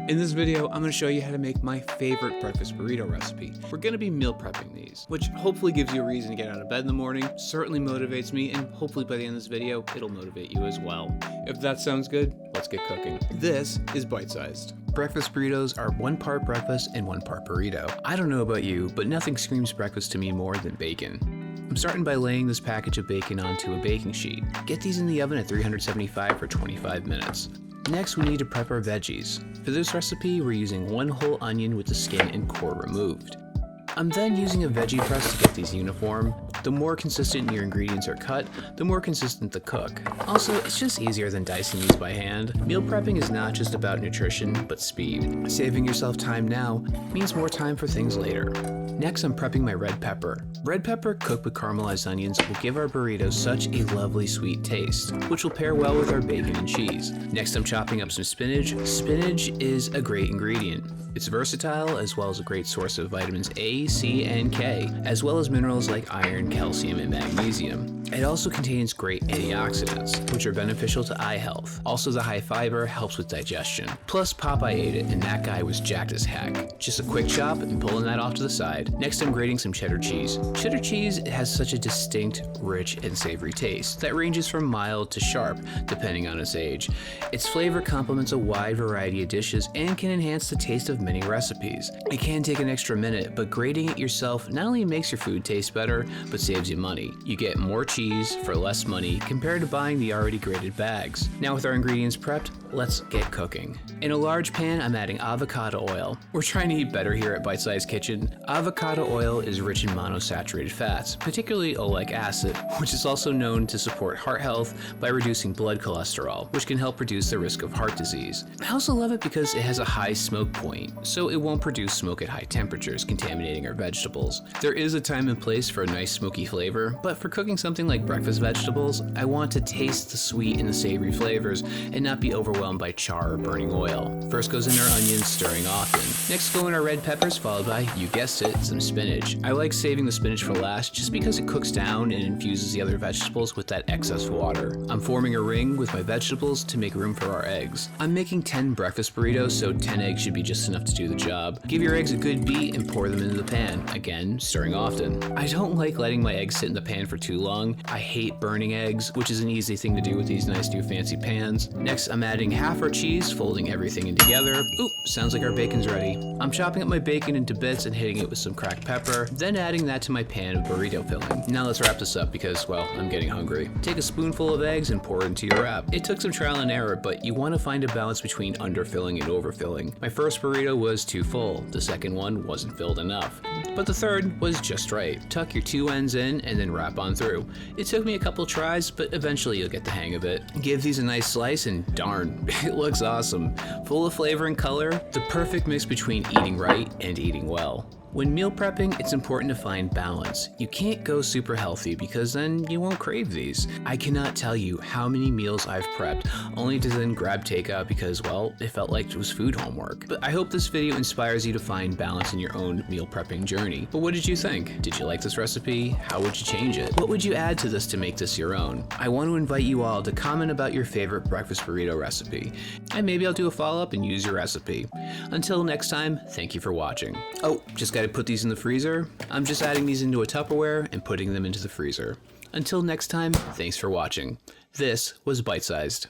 In this video, I'm going to show you how to make my favorite breakfast burrito recipe. We're going to be meal prepping these, which hopefully gives you a reason to get out of bed in the morning, certainly motivates me, and hopefully by the end of this video, it'll motivate you as well. If that sounds good, let's get cooking. This is bite-sized. Breakfast burritos are 1 part breakfast and 1 part burrito. I don't know about you, but nothing screams breakfast to me more than bacon. I'm starting by laying this package of bacon onto a baking sheet. Get these in the oven at 375 for 25 minutes. Next, we need to prep our veggies. For this recipe, we're using 1 whole onion with the skin and core removed. I'm then using a veggie press to get these uniform. The more consistent your ingredients are cut, the more consistent the cook. Also, it's just easier than dicing these by hand. Meal prepping is not just about nutrition, but speed. Saving yourself time now means more time for things later. Next, I'm prepping my red pepper. Red pepper cooked with caramelized onions will give our burritos such a lovely sweet taste, which will pair well with our bacon and cheese. Next, I'm chopping up some spinach. Spinach is a great ingredient. It's versatile as well as a great source of vitamins A, C, and K, as well as minerals like iron, calcium, and magnesium. It also contains great antioxidants, which are beneficial to eye health. Also, the high fiber helps with digestion. Plus, Popeye ate it, and that guy was jacked as heck. Just a quick chop and pulling that off to the side. Next, I'm grating some cheddar cheese. Cheddar cheese has such a distinct, rich, and savory taste that ranges from mild to sharp, depending on its age. Its flavor complements a wide variety of dishes and can enhance the taste of many recipes. It can take an extra minute, but grating it yourself not only makes your food taste better, but saves you money. You get more cheese for less money compared to buying the already grated bags. Now with our ingredients prepped, let's get cooking. In a large pan, I'm adding avocado oil. We're trying to eat better here at Bite Size Kitchen. Avocado oil is rich in monosaturated fats, particularly oleic acid, which is also known to support heart health by reducing blood cholesterol, which can help reduce the risk of heart disease. I also love it because it has a high smoke point, so it won't produce smoke at high temperatures, contaminating our vegetables. There is a time and place for a nice smoky flavor, but for cooking something like breakfast vegetables, I want to taste the sweet and the savory flavors and not be overwhelmed by char or burning oil. First goes in our onions, stirring often. Next go in our red peppers, followed by, you guessed it, some spinach. I like saving the spinach for last just because it cooks down and infuses the other vegetables with that excess water. I'm forming a ring with my vegetables to make room for our eggs. I'm making 10 breakfast burritos, so 10 eggs should be just enough to do the job. Give your eggs a good beat and pour them into the pan, again, stirring often. I don't like letting my eggs sit in the pan for too long. I hate burning eggs, which is an easy thing to do with these nice new fancy pans. Next, I'm adding half our cheese, folding everything in together. Oop, sounds like our bacon's ready. I'm chopping up my bacon into bits and hitting it with some cracked pepper, then adding that to my pan of burrito filling. Now let's wrap this up because, well, I'm getting hungry. Take a spoonful of eggs and pour it into your wrap. It took some trial and error, but you want to find a balance between underfilling and overfilling. My first burrito was too full. The second one wasn't filled enough. But the third was just right. Tuck your 2 ends in and then wrap on through. It took me a couple tries, but eventually you'll get the hang of it. Give these a nice slice and darn, it looks awesome. Full of flavor and color, the perfect mix between eating right and eating well. When meal prepping, it's important to find balance. You can't go super healthy because then you won't crave these. I cannot tell you how many meals I've prepped, only to then grab takeout because, well, it felt like it was food homework. But I hope this video inspires you to find balance in your own meal prepping journey. But what did you think? Did you like this recipe? How would you change it? What would you add to this to make this your own? I want to invite you all to comment about your favorite breakfast burrito recipe, and maybe I'll do a follow-up and use your recipe. Until next time, thank you for watching. Oh, just gotta put these in the freezer. I'm just adding these into a Tupperware and putting them into the freezer. Until next time, thanks for watching. This was Bite Sized.